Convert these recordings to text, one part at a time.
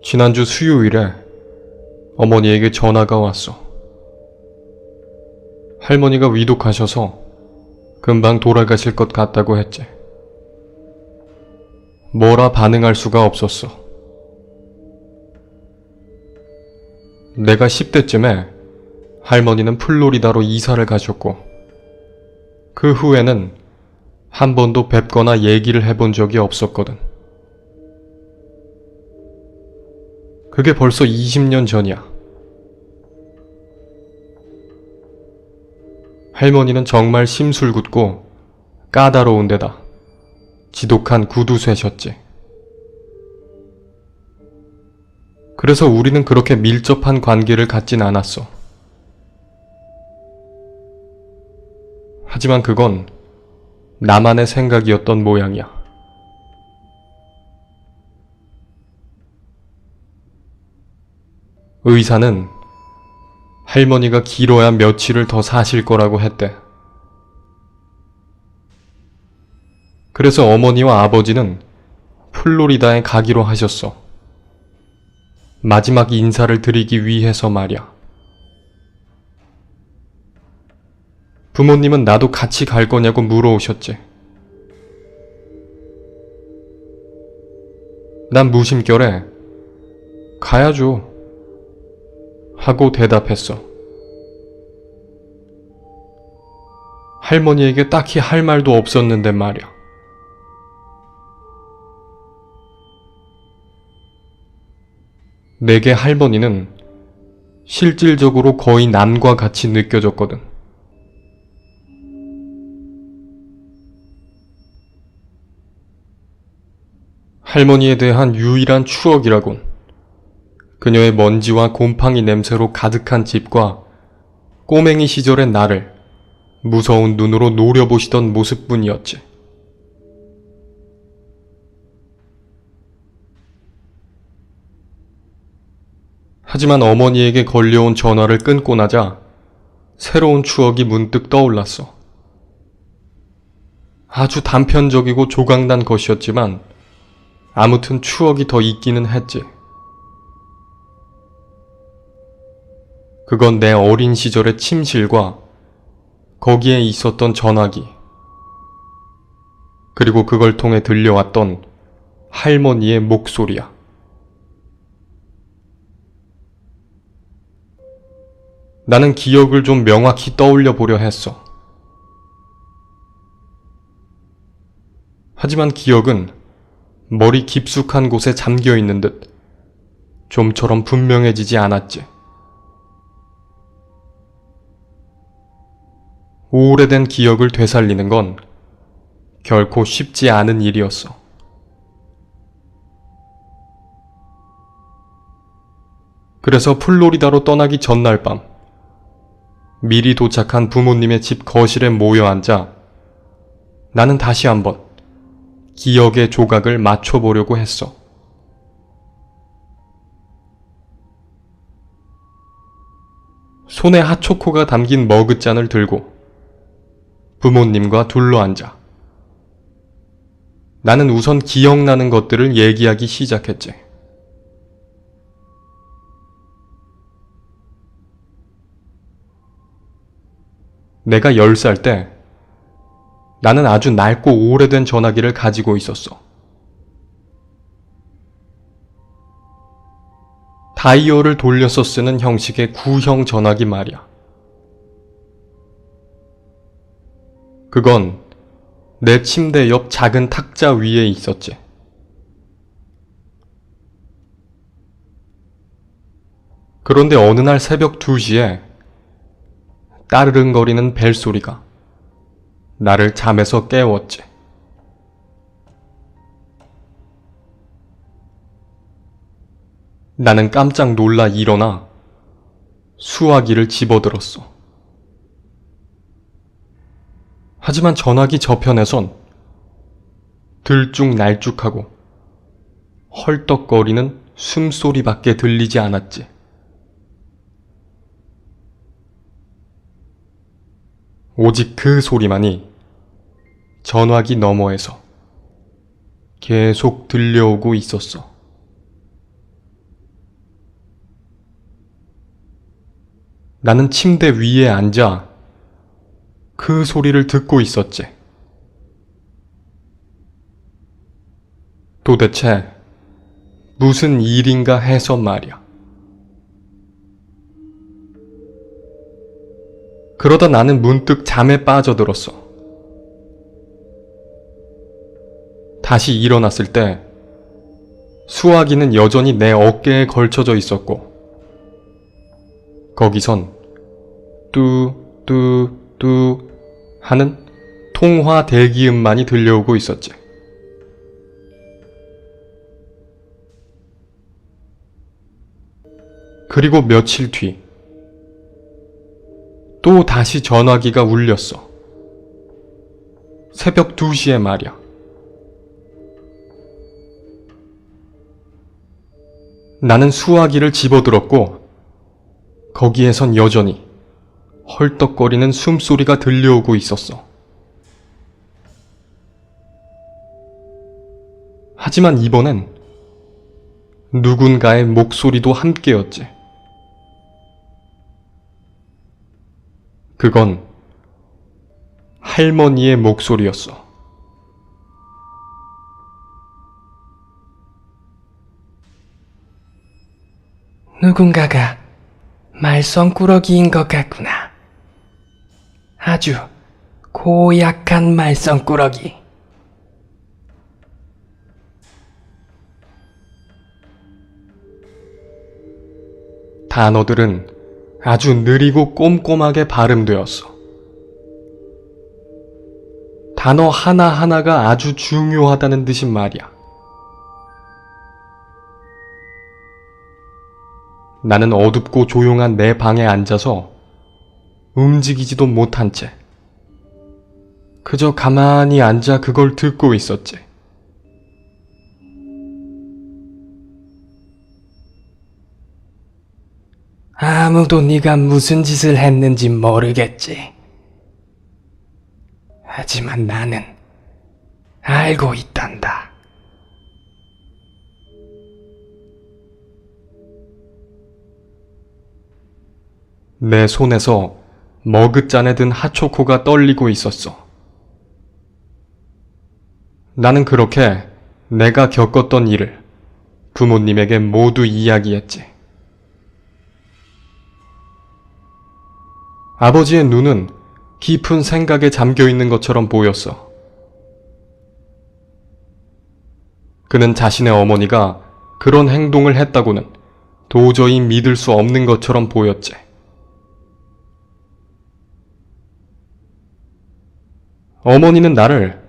지난주 수요일에 어머니에게 전화가 왔어. 할머니가 위독하셔서 금방 돌아가실 것 같다고 했지. 뭐라 반응할 수가 없었어. 내가 10대쯤에 할머니는 플로리다로 이사를 가셨고 그 후에는 한 번도 뵙거나 얘기를 해본 적이 없었거든. 그게 벌써 20년 전이야. 할머니는 정말 심술궂고 까다로운 데다 지독한 구두쇠셨지. 그래서 우리는 그렇게 밀접한 관계를 갖진 않았어. 하지만 그건 나만의 생각이었던 모양이야. 의사는 할머니가 길어야 며칠을 더 사실 거라고 했대. 그래서 어머니와 아버지는 플로리다에 가기로 하셨어. 마지막 인사를 드리기 위해서 말이야. 부모님은 나도 같이 갈 거냐고 물어오셨지. 난 무심결에 가야죠 하고 대답했어. 할머니에게 딱히 할 말도 없었는데 말이야. 내게 할머니는 실질적으로 거의 남과 같이 느껴졌거든. 할머니에 대한 유일한 추억이라곤 그녀의 먼지와 곰팡이 냄새로 가득한 집과 꼬맹이 시절의 나를 무서운 눈으로 노려보시던 모습뿐이었지. 하지만 어머니에게 걸려온 전화를 끊고 나자 새로운 추억이 문득 떠올랐어. 아주 단편적이고 조각난 것이었지만 아무튼 추억이 더 있기는 했지. 그건 내 어린 시절의 침실과 거기에 있었던 전화기, 그리고 그걸 통해 들려왔던 할머니의 목소리야. 나는 기억을 좀 명확히 떠올려 보려 했어. 하지만 기억은 머리 깊숙한 곳에 잠겨 있는 듯 좀처럼 분명해지지 않았지. 오래된 기억을 되살리는 건 결코 쉽지 않은 일이었어. 그래서 플로리다로 떠나기 전날 밤, 미리 도착한 부모님의 집 거실에 모여 앉아 나는 다시 한번 기억의 조각을 맞춰보려고 했어. 손에 핫초코가 담긴 머그잔을 들고 부모님과 둘러앉아 나는 우선 기억나는 것들을 얘기하기 시작했지. 내가 10살 때 나는 아주 낡고 오래된 전화기를 가지고 있었어. 다이얼을 돌려서 쓰는 형식의 구형 전화기 말이야. 그건 내 침대 옆 작은 탁자 위에 있었지. 그런데 어느 날 새벽 2시에 따르릉거리는 벨소리가 나를 잠에서 깨웠지. 나는 깜짝 놀라 일어나 수화기를 집어들었어. 하지만 전화기 저편에선 들쭉날쭉하고 헐떡거리는 숨소리밖에 들리지 않았지. 오직 그 소리만이 전화기 너머에서 계속 들려오고 있었어. 나는 침대 위에 앉아 그 소리를 듣고 있었지. 도대체 무슨 일인가 해서 말이야. 그러다 나는 문득 잠에 빠져들었어. 다시 일어났을 때 수화기는 여전히 내 어깨에 걸쳐져 있었고 거기선 뚜뚜뚜 하는 통화 대기음만이 들려오고 있었지. 그리고 며칠 뒤 또 다시 전화기가 울렸어. 새벽 2시에 말이야. 나는 수화기를 집어들었고 거기에선 여전히 헐떡거리는 숨소리가 들려오고 있었어. 하지만 이번엔 누군가의 목소리도 함께였지. 그건 할머니의 목소리였어. 누군가가 말썽꾸러기인 것 같구나. 아주 고약한 말썽꾸러기. 단어들은 아주 느리고 꼼꼼하게 발음되었어. 단어 하나하나가 아주 중요하다는 듯이 말이야. 나는 어둡고 조용한 내 방에 앉아서 움직이지도 못한 채 그저 가만히 앉아 그걸 듣고 있었지. 아무도 네가 무슨 짓을 했는지 모르겠지. 하지만 나는 알고 있단다. 내 손에서 머그잔에 든 핫초코가 떨리고 있었어. 나는 그렇게 내가 겪었던 일을 부모님에게 모두 이야기했지. 아버지의 눈은 깊은 생각에 잠겨 있는 것처럼 보였어. 그는 자신의 어머니가 그런 행동을 했다고는 도저히 믿을 수 없는 것처럼 보였지. 어머니는 나를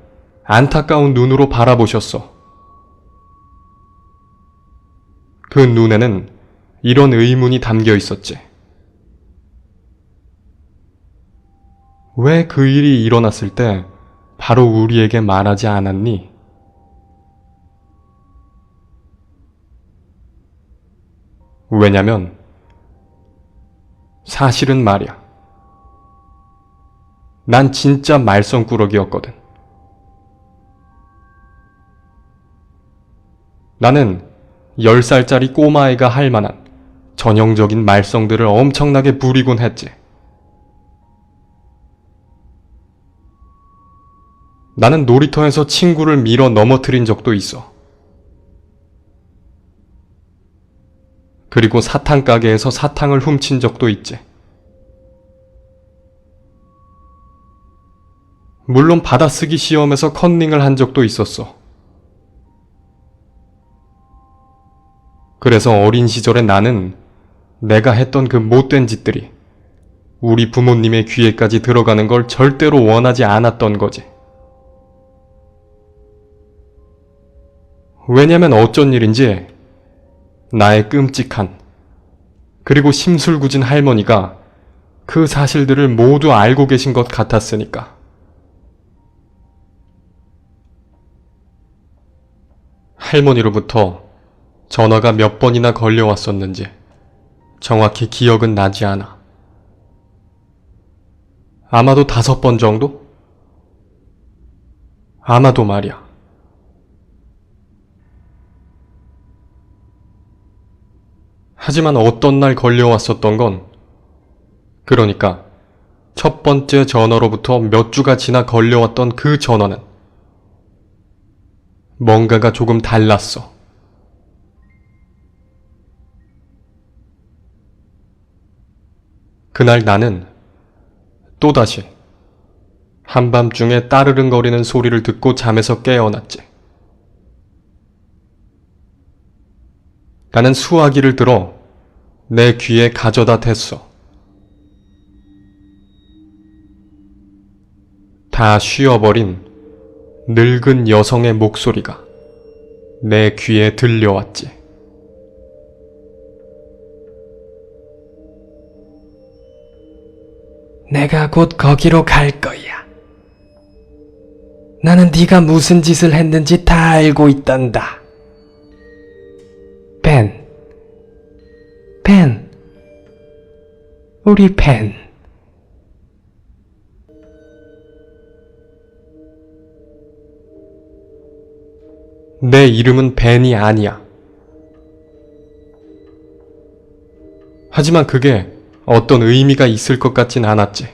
안타까운 눈으로 바라보셨어. 그 눈에는 이런 의문이 담겨 있었지. 왜 그 일이 일어났을 때 바로 우리에게 말하지 않았니? 왜냐면 사실은 말이야. 난 진짜 말썽꾸러기였거든. 나는 10살짜리 꼬마아이가 할 만한 전형적인 말썽들을 엄청나게 부리곤 했지. 나는 놀이터에서 친구를 밀어 넘어뜨린 적도 있어. 그리고 사탕 가게에서 사탕을 훔친 적도 있지. 물론 받아쓰기 시험에서 컨닝을 한 적도 있었어. 그래서 어린 시절에 나는 내가 했던 그 못된 짓들이 우리 부모님의 귀에까지 들어가는 걸 절대로 원하지 않았던 거지. 왜냐면 어쩐 일인지 나의 끔찍한 그리고 심술궂은 할머니가 그 사실들을 모두 알고 계신 것 같았으니까. 할머니로부터 전화가 몇 번이나 걸려왔었는지 정확히 기억은 나지 않아. 아마도 5번 정도? 아마도 말이야. 하지만 어떤 날 걸려왔었던 건 그러니까 첫 번째 전화로부터 몇 주가 지나 걸려왔던 그 전화는 뭔가가 조금 달랐어. 그날 나는 또다시 한밤중에 따르릉거리는 소리를 듣고 잠에서 깨어났지. 나는 수화기를 들어 내 귀에 가져다 댔어. 다 쉬어버린 늙은 여성의 목소리가 내 귀에 들려왔지. 내가 곧 거기로 갈 거야. 나는 네가 무슨 짓을 했는지 다 알고 있단다. 벤, 우리 벤. 내 이름은 벤이 아니야. 하지만 그게 어떤 의미가 있을 것 같진 않았지.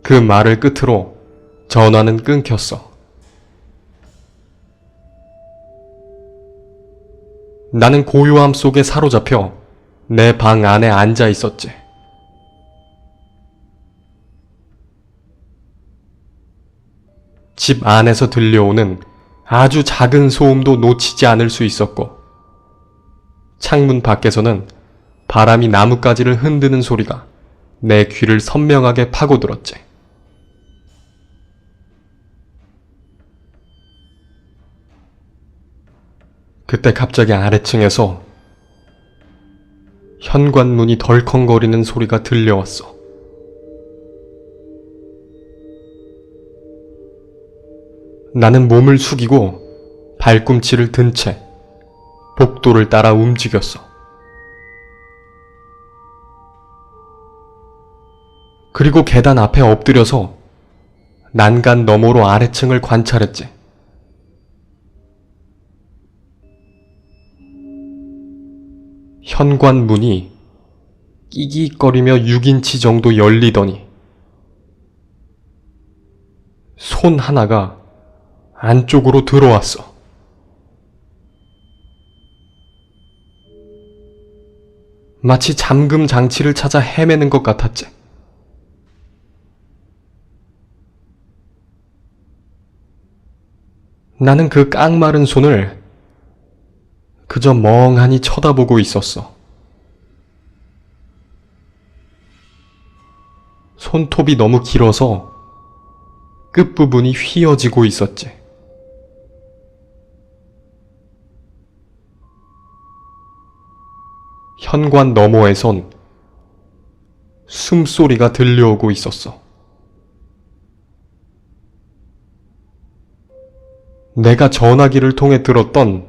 그 말을 끝으로 전화는 끊겼어. 나는 고요함 속에 사로잡혀 내 방 안에 앉아 있었지. 집 안에서 들려오는 아주 작은 소음도 놓치지 않을 수 있었고, 창문 밖에서는 바람이 나뭇가지를 흔드는 소리가 내 귀를 선명하게 파고들었지. 그때 갑자기 아래층에서 현관문이 덜컹거리는 소리가 들려왔어. 나는 몸을 숙이고 발꿈치를 든 채 복도를 따라 움직였어. 그리고 계단 앞에 엎드려서 난간 너머로 아래층을 관찰했지. 현관문이 끼기거리며 6인치 정도 열리더니 손 하나가 안쪽으로 들어왔어. 마치 잠금 장치를 찾아 헤매는 것 같았지. 나는 그 깡마른 손을 그저 멍하니 쳐다보고 있었어. 손톱이 너무 길어서 끝부분이 휘어지고 있었지. 현관 너머에선 숨소리가 들려오고 있었어. 내가 전화기를 통해 들었던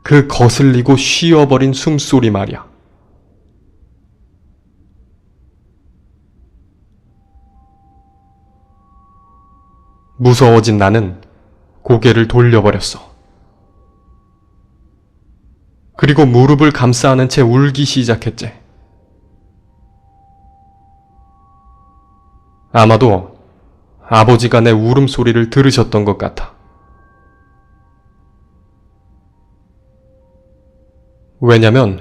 그 거슬리고 쉬어버린 숨소리 말이야. 무서워진 나는 고개를 돌려버렸어. 그리고 무릎을 감싸 안은 채 울기 시작했지. 아마도 아버지가 내 울음소리를 들으셨던 것 같아. 왜냐면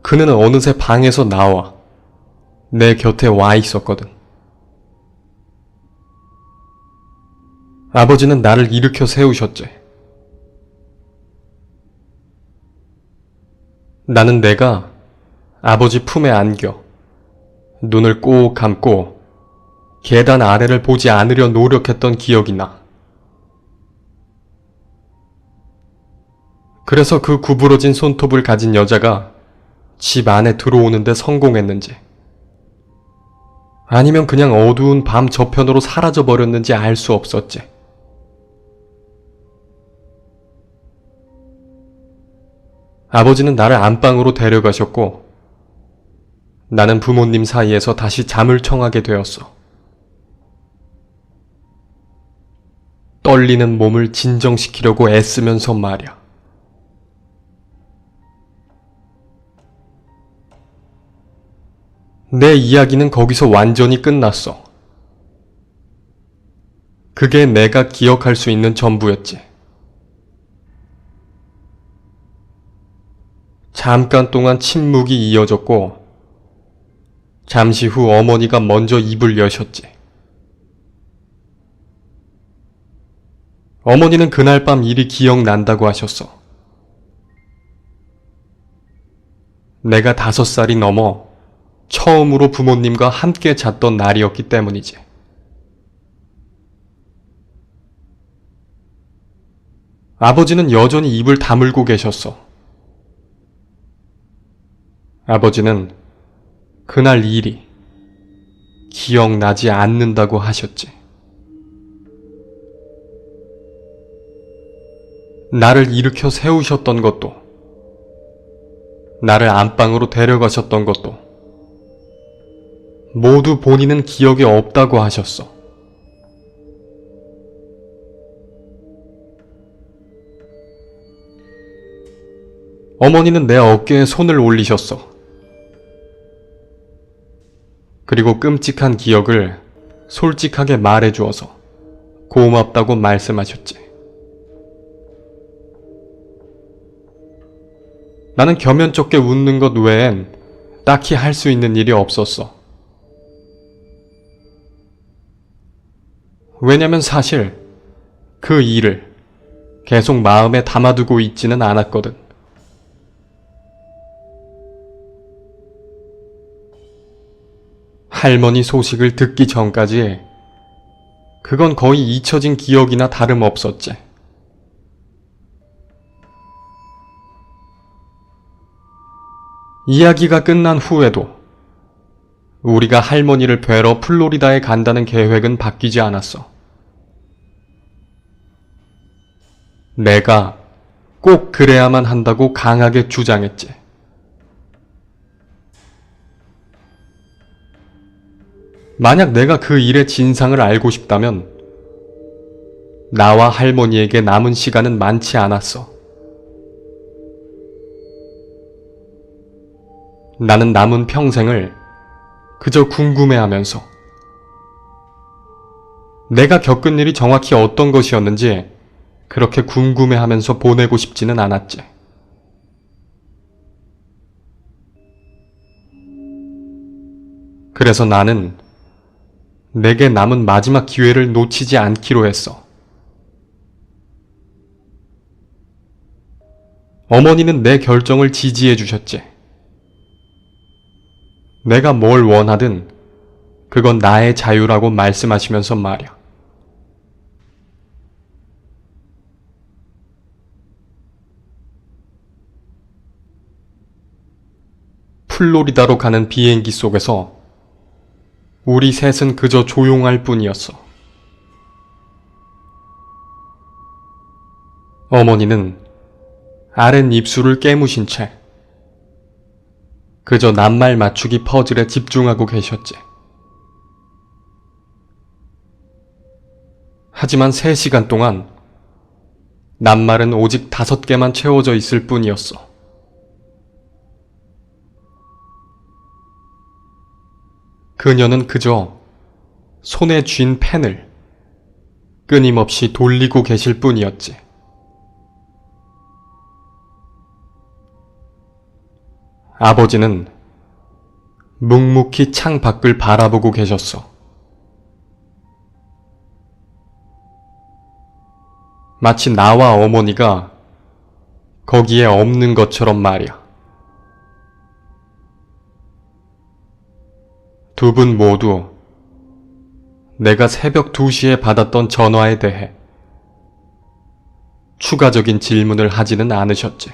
그는 어느새 방에서 나와 내 곁에 와 있었거든. 아버지는 나를 일으켜 세우셨지. 나는 내가 아버지 품에 안겨 눈을 꼭 감고 계단 아래를 보지 않으려 노력했던 기억이 나. 그래서 그 구부러진 손톱을 가진 여자가 집 안에 들어오는데 성공했는지, 아니면 그냥 어두운 밤 저편으로 사라져버렸는지 알 수 없었지. 아버지는 나를 안방으로 데려가셨고, 나는 부모님 사이에서 다시 잠을 청하게 되었어. 떨리는 몸을 진정시키려고 애쓰면서 말이야. 내 이야기는 거기서 완전히 끝났어. 그게 내가 기억할 수 있는 전부였지. 잠깐 동안 침묵이 이어졌고, 잠시 후 어머니가 먼저 입을 여셨지. 어머니는 그날 밤 일이 기억난다고 하셨어. 내가 5살이 넘어 처음으로 부모님과 함께 잤던 날이었기 때문이지. 아버지는 여전히 입을 다물고 계셨어. 아버지는 그날 일이 기억나지 않는다고 하셨지. 나를 일으켜 세우셨던 것도, 나를 안방으로 데려가셨던 것도 모두 본인은 기억에 없다고 하셨어. 어머니는 내 어깨에 손을 올리셨어. 그리고 끔찍한 기억을 솔직하게 말해주어서 고맙다고 말씀하셨지. 나는 겸연쩍게 웃는 것 외엔 딱히 할 수 있는 일이 없었어. 왜냐면 사실 그 일을 계속 마음에 담아두고 있지는 않았거든. 할머니 소식을 듣기 전까지 그건 거의 잊혀진 기억이나 다름없었지. 이야기가 끝난 후에도 우리가 할머니를 뵈러 플로리다에 간다는 계획은 바뀌지 않았어. 내가 꼭 그래야만 한다고 강하게 주장했지. 만약 내가 그 일의 진상을 알고 싶다면 나와 할머니에게 남은 시간은 많지 않았어. 나는 남은 평생을 그저 궁금해하면서 내가 겪은 일이 정확히 어떤 것이었는지 그렇게 궁금해하면서 보내고 싶지는 않았지. 그래서 나는 내게 남은 마지막 기회를 놓치지 않기로 했어. 어머니는 내 결정을 지지해 주셨지. 내가 뭘 원하든 그건 나의 자유라고 말씀하시면서 말이야. 플로리다로 가는 비행기 속에서 우리 셋은 그저 조용할 뿐이었어. 어머니는 아랫 입술을 깨무신 채 그저 낱말 맞추기 퍼즐에 집중하고 계셨지. 하지만 3시간 동안 낱말은 오직 5개만 채워져 있을 뿐이었어. 그녀는 그저 손에 쥔 펜을 끊임없이 돌리고 계실 뿐이었지. 아버지는 묵묵히 창 밖을 바라보고 계셨어. 마치 나와 어머니가 거기에 없는 것처럼 말이야. 두 분 모두 내가 새벽 2시에 받았던 전화에 대해 추가적인 질문을 하지는 않으셨지.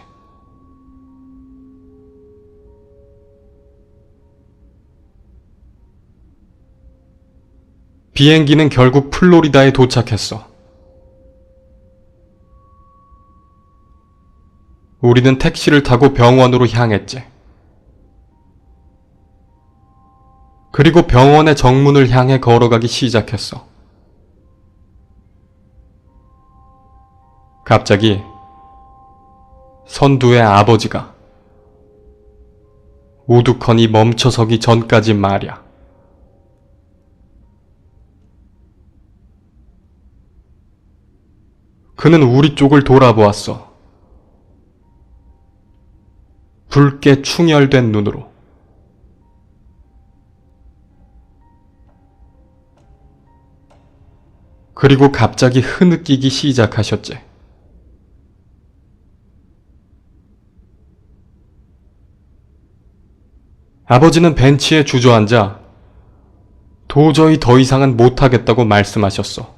비행기는 결국 플로리다에 도착했어. 우리는 택시를 타고 병원으로 향했지. 그리고 병원의 정문을 향해 걸어가기 시작했어. 갑자기 선두의 아버지가 우두커니 멈춰서기 전까지 말야. 그는 우리 쪽을 돌아보았어. 붉게 충혈된 눈으로. 그리고 갑자기 흐느끼기 시작하셨지. 아버지는 벤치에 주저앉아 도저히 더 이상은 못하겠다고 말씀하셨어.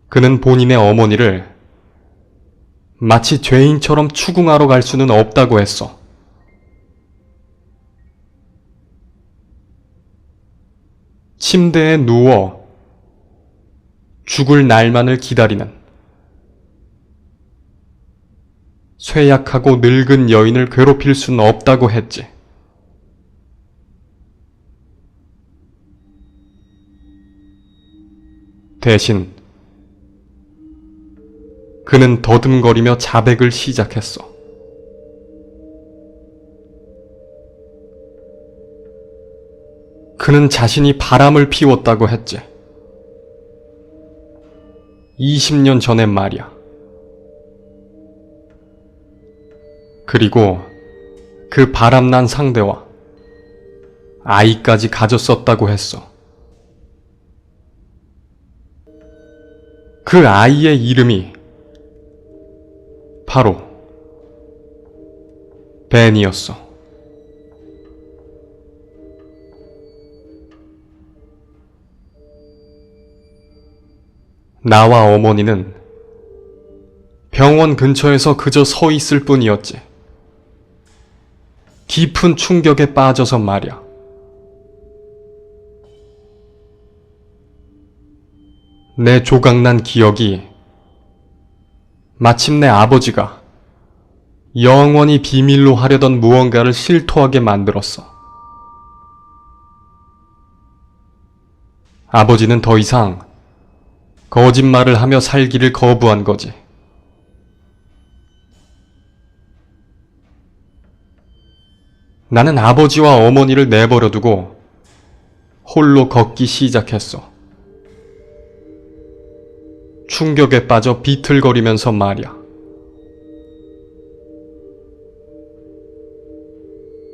그는 본인의 어머니를 마치 죄인처럼 추궁하러 갈 수는 없다고 했어. 침대에 누워 죽을 날만을 기다리는 쇠약하고 늙은 여인을 괴롭힐 수는 없다고 했지. 대신 그는 더듬거리며 자백을 시작했어. 그는 자신이 바람을 피웠다고 했지. 20년 전에 말이야. 그리고 그 바람난 상대와 아이까지 가졌었다고 했어. 그 아이의 이름이 바로 벤이었어. 나와 어머니는 병원 근처에서 그저 서 있을 뿐이었지. 깊은 충격에 빠져서 말이야. 내 조각난 기억이 마침내 아버지가 영원히 비밀로 하려던 무언가를 실토하게 만들었어. 아버지는 더 이상 거짓말을 하며 살기를 거부한 거지. 나는 아버지와 어머니를 내버려두고 홀로 걷기 시작했어. 충격에 빠져 비틀거리면서 말이야.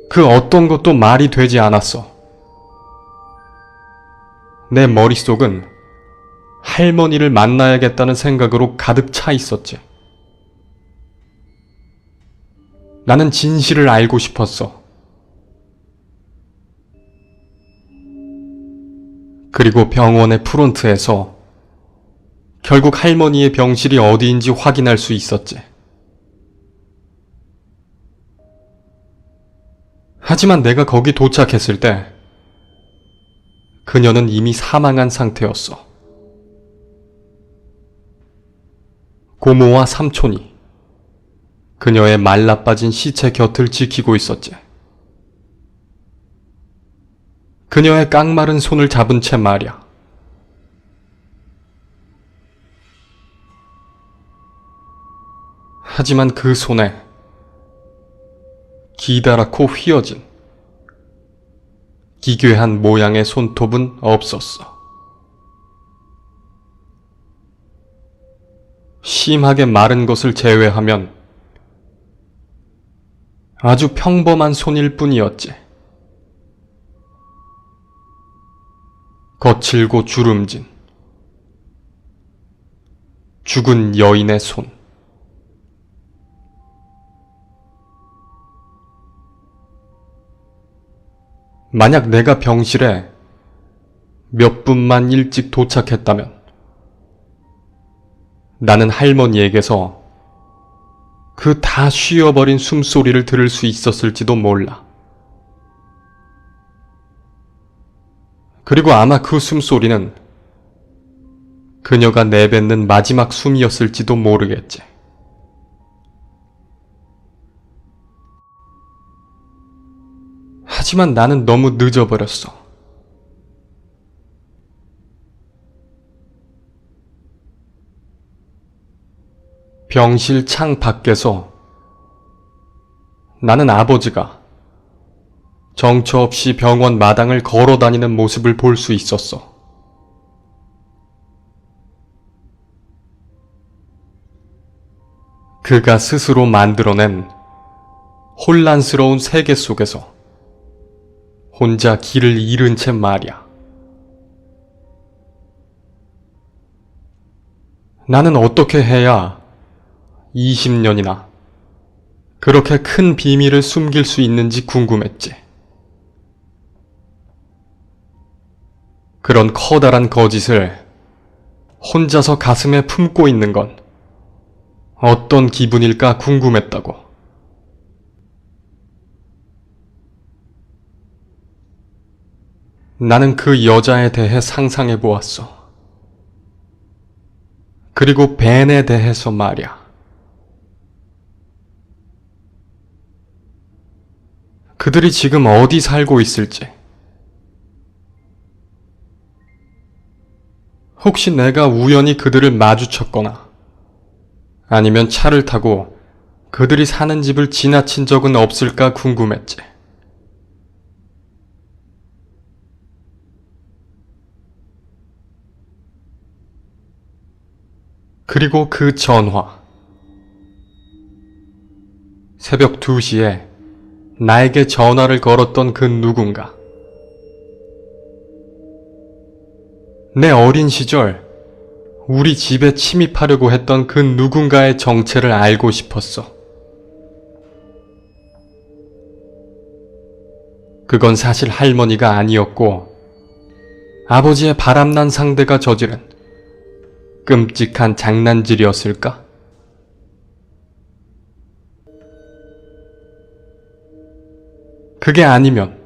그 어떤 것도 말이 되지 않았어. 내 머릿속은 할머니를 만나야겠다는 생각으로 가득 차 있었지. 나는 진실을 알고 싶었어. 그리고 병원의 프론트에서 결국 할머니의 병실이 어디인지 확인할 수 있었지. 하지만 내가 거기 도착했을 때 그녀는 이미 사망한 상태였어. 고모와 삼촌이 그녀의 말라빠진 시체 곁을 지키고 있었지. 그녀의 깡마른 손을 잡은 채 말이야. 하지만 그 손에 기다랗고 휘어진 기괴한 모양의 손톱은 없었어. 심하게 마른 것을 제외하면 아주 평범한 손일 뿐이었지. 거칠고 주름진 죽은 여인의 손. 만약 내가 병실에 몇 분만 일찍 도착했다면 나는 할머니에게서 그 다 쉬어버린 숨소리를 들을 수 있었을지도 몰라. 그리고 아마 그 숨소리는 그녀가 내뱉는 마지막 숨이었을지도 모르겠지. 하지만 나는 너무 늦어버렸어. 병실 창 밖에서 나는 아버지가 정처 없이 병원 마당을 걸어 다니는 모습을 볼 수 있었어. 그가 스스로 만들어낸 혼란스러운 세계 속에서 혼자 길을 잃은 채 말이야. 나는 어떻게 해야 20년이나 그렇게 큰 비밀을 숨길 수 있는지 궁금했지. 그런 커다란 거짓을 혼자서 가슴에 품고 있는 건 어떤 기분일까 궁금했다고. 나는 그 여자에 대해 상상해 보았어. 그리고 벤에 대해서 말이야. 그들이 지금 어디 살고 있을지. 혹시 내가 우연히 그들을 마주쳤거나 아니면 차를 타고 그들이 사는 집을 지나친 적은 없을까 궁금했지. 그리고 그 전화. 새벽 2시에 나에게 전화를 걸었던 그 누군가. 내 어린 시절 우리 집에 침입하려고 했던 그 누군가의 정체를 알고 싶었어. 그건 사실 할머니가 아니었고 아버지의 바람난 상대가 저지른 끔찍한 장난질이었을까? 그게 아니면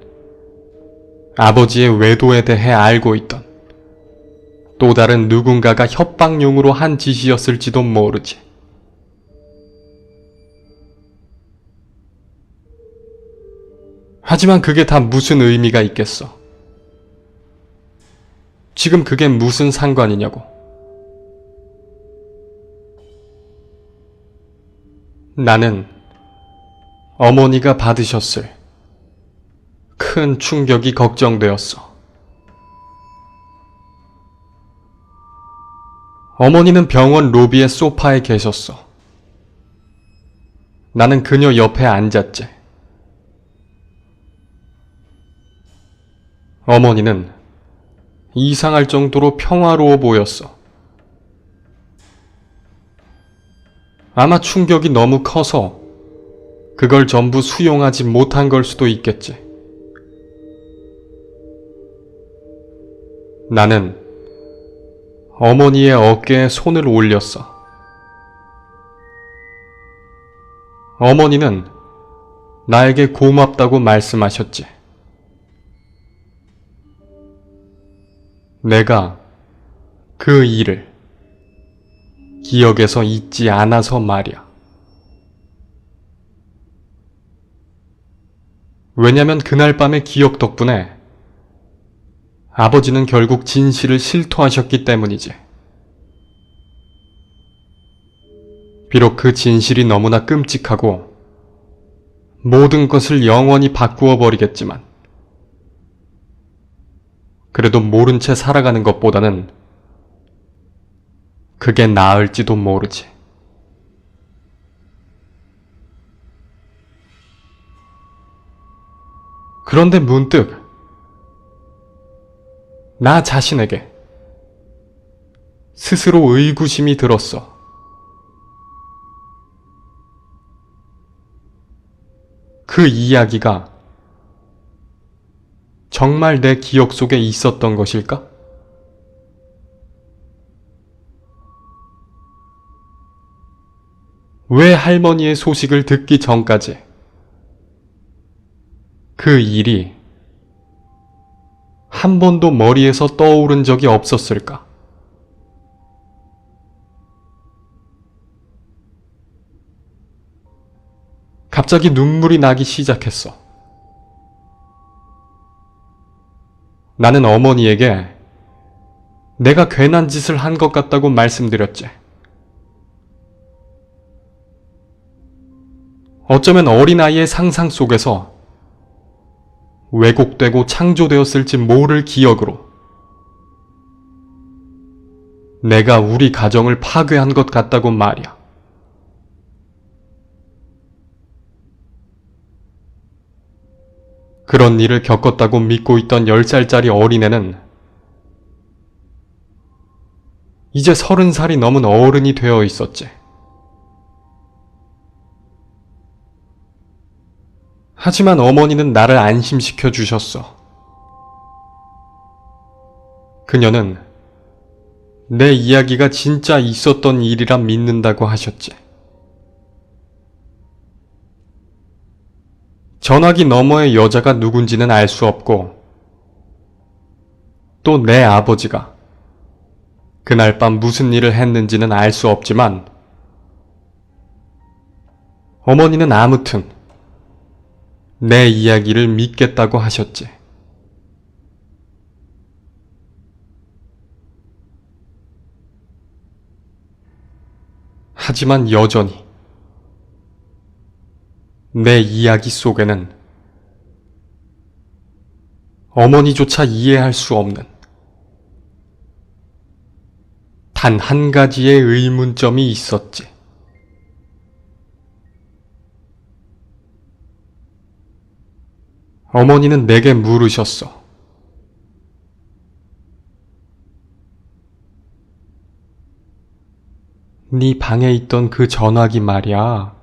아버지의 외도에 대해 알고 있던 또 다른 누군가가 협박용으로 한 짓이었을지도 모르지. 하지만 그게 다 무슨 의미가 있겠어? 지금 그게 무슨 상관이냐고. 나는 어머니가 받으셨을 큰 충격이 걱정되었어. 어머니는 병원 로비의 소파에 계셨어. 나는 그녀 옆에 앉았지. 어머니는 이상할 정도로 평화로워 보였어. 아마 충격이 너무 커서 그걸 전부 수용하지 못한 걸 수도 있겠지. 나는 어머니의 어깨에 손을 올렸어. 어머니는 나에게 고맙다고 말씀하셨지. 내가 그 일을 기억에서 잊지 않아서 말이야. 왜냐면 그날 밤의 기억 덕분에 아버지는 결국 진실을 실토하셨기 때문이지. 비록 그 진실이 너무나 끔찍하고 모든 것을 영원히 바꾸어 버리겠지만, 그래도 모른 채 살아가는 것보다는 그게 나을지도 모르지. 그런데 문득 나 자신에게 스스로 의구심이 들었어. 그 이야기가 정말 내 기억 속에 있었던 것일까? 왜 할머니의 소식을 듣기 전까지 그 일이 한 번도 머리에서 떠오른 적이 없었을까? 갑자기 눈물이 나기 시작했어. 나는 어머니에게 내가 괜한 짓을 한 것 같다고 말씀드렸지. 어쩌면 어린아이의 상상 속에서 왜곡되고 창조되었을지 모를 기억으로 내가 우리 가정을 파괴한 것 같다고 말이야. 그런 일을 겪었다고 믿고 있던 10살짜리 어린애는 이제 30살이 넘은 어른이 되어 있었지. 하지만 어머니는 나를 안심시켜 주셨어. 그녀는 내 이야기가 진짜 있었던 일이라 믿는다고 하셨지. 전화기 너머의 여자가 누군지는 알 수 없고, 또 내 아버지가 그날 밤 무슨 일을 했는지는 알 수 없지만, 어머니는 아무튼 내 이야기를 믿겠다고 하셨지. 하지만 여전히 내 이야기 속에는 어머니조차 이해할 수 없는 단 한 가지의 의문점이 있었지. 어머니는 내게 물으셨어. 네 방에 있던 그 전화기 말이야.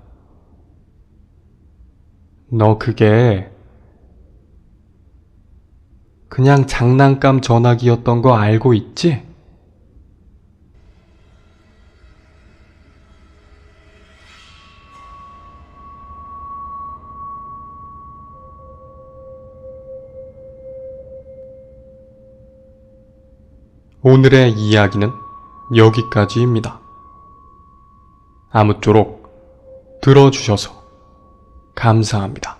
너 그게 그냥 장난감 전화기였던 거 알고 있지? 오늘의 이야기는 여기까지입니다. 아무쪼록 들어주셔서 감사합니다.